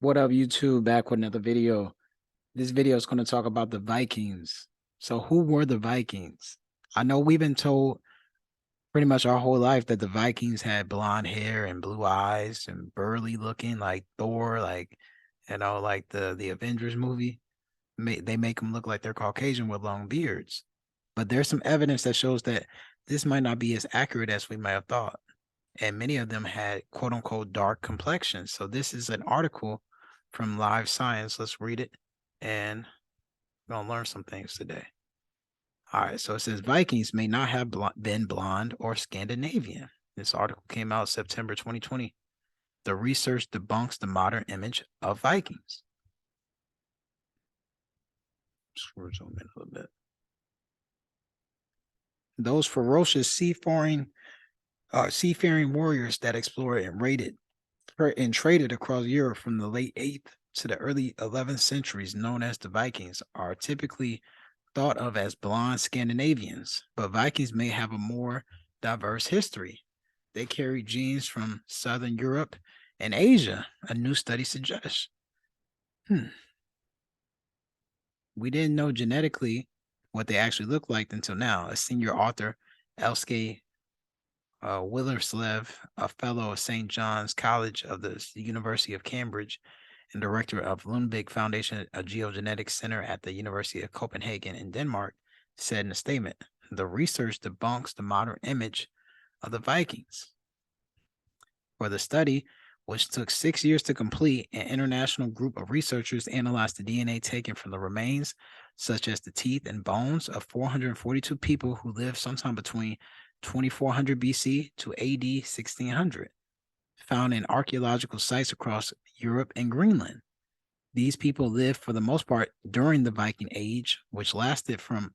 What up, YouTube? Back with another video. This video is going to talk about the Vikings. So, who were the Vikings? I know we've been told pretty much our whole life that the Vikings had blonde hair and blue eyes and burly looking like Thor, like like the Avengers movie. They make them look like they're Caucasian with long beards. But there's some evidence that shows that this might not be as accurate as we might have thought. And many of them had quote unquote dark complexions. So this is an article from Live Science. Let's read it and we're gonna learn some things today. All right, so it says Vikings may not have been blonde or Scandinavian. This article came out September 2020. The research debunks the modern image of Vikings. Just zoom in a little bit. Those ferocious seafaring warriors that explored and traded across Europe from the late 8th to the early 11th centuries, known as the Vikings, are typically thought of as blonde Scandinavians, but Vikings may have a more diverse history. They carry genes from Southern Europe and Asia, a new study suggests. We didn't know genetically what they actually looked like until now. A senior author, Elske Willerslev, a fellow of St. John's College of the University of Cambridge and director of Lundbeck Foundation, a geogenetics center at the University of Copenhagen in Denmark, said in a statement, the research debunks the modern image of the Vikings. For the study, which took 6 years to complete, an international group of researchers analyzed the DNA taken from the remains, such as the teeth and bones of 442 people who lived sometime between 2400 BC to AD 1600, found in archaeological sites across Europe and Greenland. These people lived for the most part during the Viking Age, which lasted from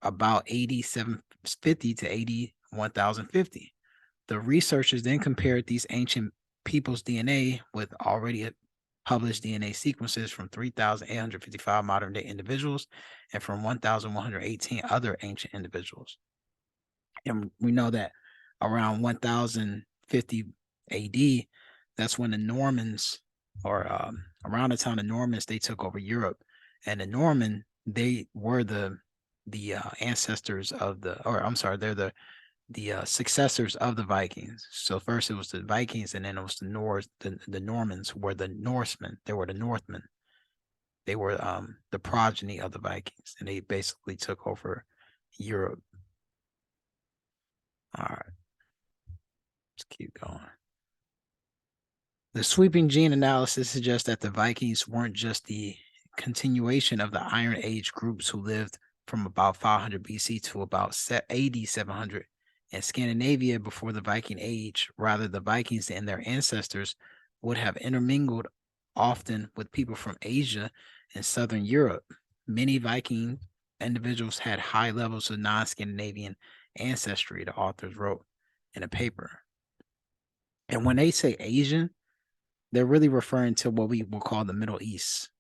about AD 750 to AD 1050. The researchers then compared these ancient people's DNA with already published DNA sequences from 3,855 modern day individuals and from 1,118 other ancient individuals. And we know that around 1050 AD, that's when the Normans, or around the time the Normans, they took over Europe. And the Norman, they were the ancestors of they're the successors of the Vikings. So first it was the Vikings, and then it was the Norse. The Normans were the Norsemen. They were the Northmen. They were the progeny of the Vikings, and they basically took over Europe. All right, let's keep going. The sweeping gene analysis suggests that the Vikings weren't just the continuation of the Iron Age groups who lived from about 500 BC to about AD 700 in Scandinavia before the Viking Age. Rather, the Vikings and their ancestors would have intermingled often with people from Asia and Southern Europe. Many Viking individuals had high levels of non-Scandinavian ancestry, the authors wrote in a paper. And when they say Asian, they're really referring to what we will call the Middle East.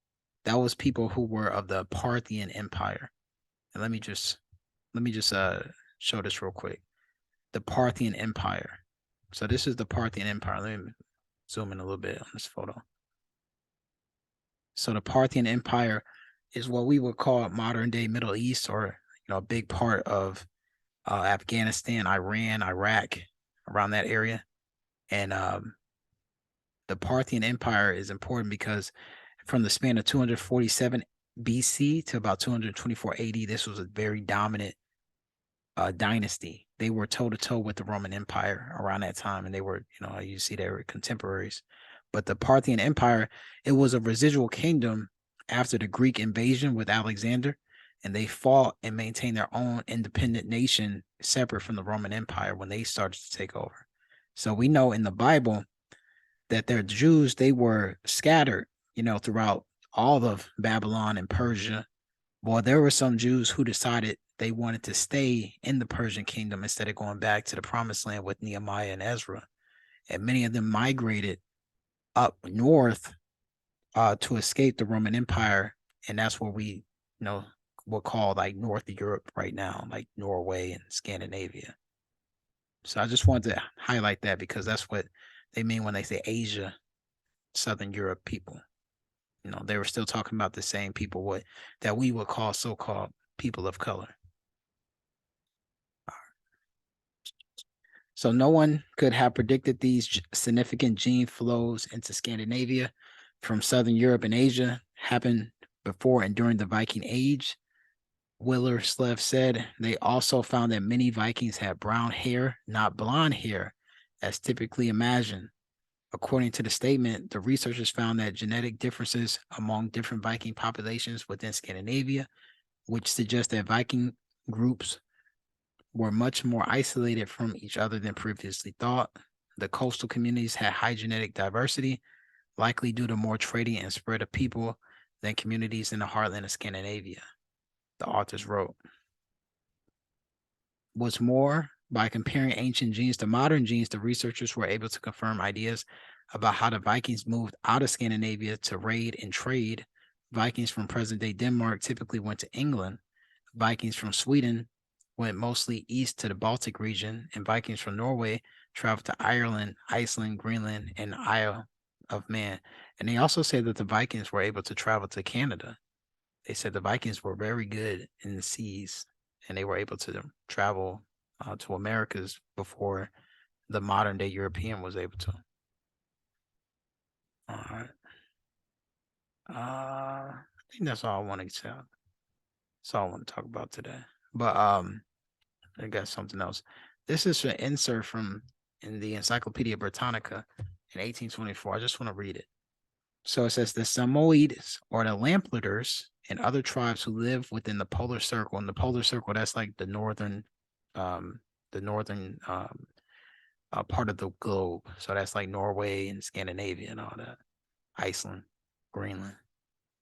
That was people who were of the Parthian Empire. And let me just show this real quick. The Parthian Empire. So this is the Parthian Empire. Let me zoom in a little bit on this photo. So the Parthian Empire is what we would call modern day Middle East, or a big part of Afghanistan, Iran, Iraq, around that area. And the Parthian Empire is important because from the span of 247 BC to about 224 AD, this was a very dominant dynasty. They were toe to toe with the Roman Empire around that time, and they were, you see, they were contemporaries. But the Parthian Empire, it was a residual kingdom after the Greek invasion with Alexander, and they fought and maintained their own independent nation separate from the Roman Empire when they started to take over. So we know in the Bible that their Jews, they were scattered, throughout all of Babylon and Persia. Well, there were some Jews who decided they wanted to stay in the Persian kingdom instead of going back to the promised land with Nehemiah and Ezra. And many of them migrated up north to escape the Roman Empire. And that's what we, will call like North Europe right now, like Norway and Scandinavia. So I just wanted to highlight that because that's what they mean when they say Asia. Southern Europe people. They were still talking about the same people that we would call so-called people of color. So no one could have predicted these significant gene flows into Scandinavia from Southern Europe and Asia happened before and during the Viking Age. Willerslev said they also found that many Vikings had brown hair, not blonde hair, as typically imagined. According to the statement, the researchers found that genetic differences among different Viking populations within Scandinavia, which suggests that Viking groups were much more isolated from each other than previously thought. The coastal communities had high genetic diversity, likely due to more trading and spread of people than communities in the heartland of Scandinavia, the authors wrote. What's more, by comparing ancient genes to modern genes, the researchers were able to confirm ideas about how the Vikings moved out of Scandinavia to raid and trade. Vikings from present-day Denmark typically went to England. Vikings from Sweden went mostly east to the Baltic region, and Vikings from Norway traveled to Ireland, Iceland, Greenland, and Isle of Man. And they also say that the Vikings were able to travel to Canada. They said the Vikings were very good in the seas, and they were able to travel to Americas before the modern day European was able to. All right. I think that's all I want to say. That's all I want to talk about today. But I got something else. This is an insert from in the Encyclopedia Britannica in 1824. I just want to read it. So it says the Samoids or the Lamplighters and other tribes who live within the polar circle. And the polar circle, that's like the northern part of the globe. So that's like Norway and Scandinavia and all that, Iceland, Greenland.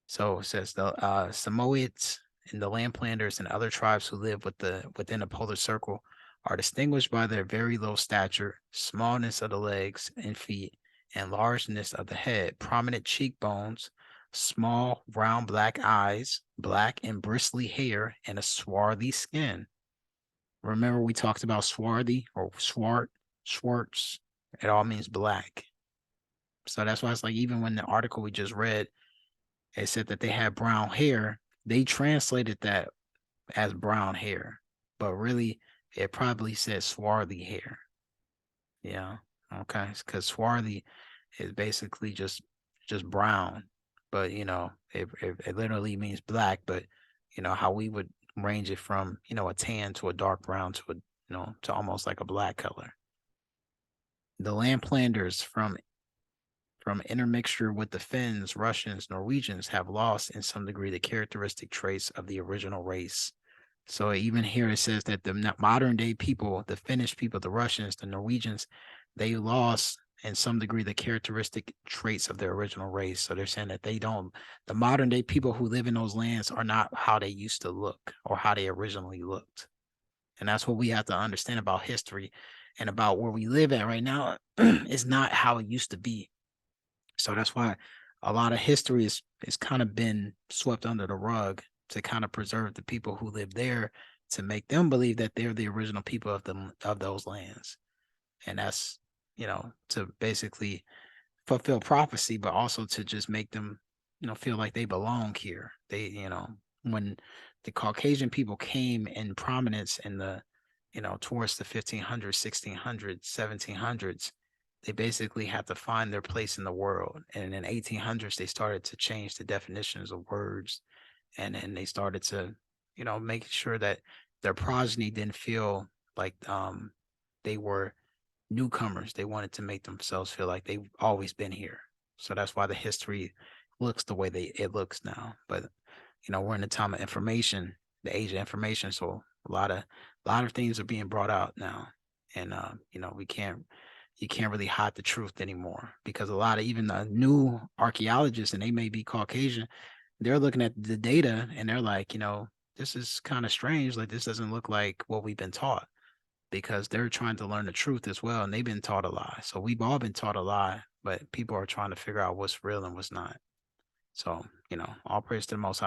So it says the Samoids and the Lamplanders and other tribes who live within the polar circle are distinguished by their very low stature, smallness of the legs and feet, and largeness of the head, prominent cheekbones, small round black eyes, black and bristly hair, and a swarthy skin. Remember we talked about swarthy or Schwartz. It all means black. So that's why it's like even when the article we just read, it said that they had brown hair, they translated that as brown hair, but really it probably said swarthy hair. Yeah. Okay. Because swarthy is basically just brown, but it literally means black, but how we would range it from a tan to a dark brown to to almost like a black color. The Lamplanders from intermixture with the Finns, Russians, Norwegians have lost in some degree the characteristic traits of the original race. So even here it says that the modern day people, the Finnish people, the Russians, the Norwegians, they lost in some degree the characteristic traits of their original race. So they're saying that the modern day people who live in those lands are not how they used to look or how they originally looked. And that's what we have to understand about history and about where we live at right now is not how it used to be. So that's why a lot of history is kind of been swept under the rug to kind of preserve the people who live there, to make them believe that they're the original people of those lands. And that's, to basically fulfill prophecy, but also to just make them, feel like they belong here. When the Caucasian people came in prominence in the, towards the 1500s, 1600s, 1700s, they basically had to find their place in the world. And in 1800s, they started to change the definitions of words. And then they started to, make sure that their progeny didn't feel like they were newcomers. They wanted to make themselves feel like they've always been here. So that's why the history looks the way it looks now. But we're in the time of information, the age of information. So a lot of things are being brought out now. And you can't really hide the truth anymore, because a lot of even the new archaeologists, and they may be Caucasian, they're looking at the data and they're like, this is kind of strange. Like, this doesn't look like what we've been taught, because they're trying to learn the truth as well. And they've been taught a lie. So we've all been taught a lie, but people are trying to figure out what's real and what's not. So, all praise to the Most High.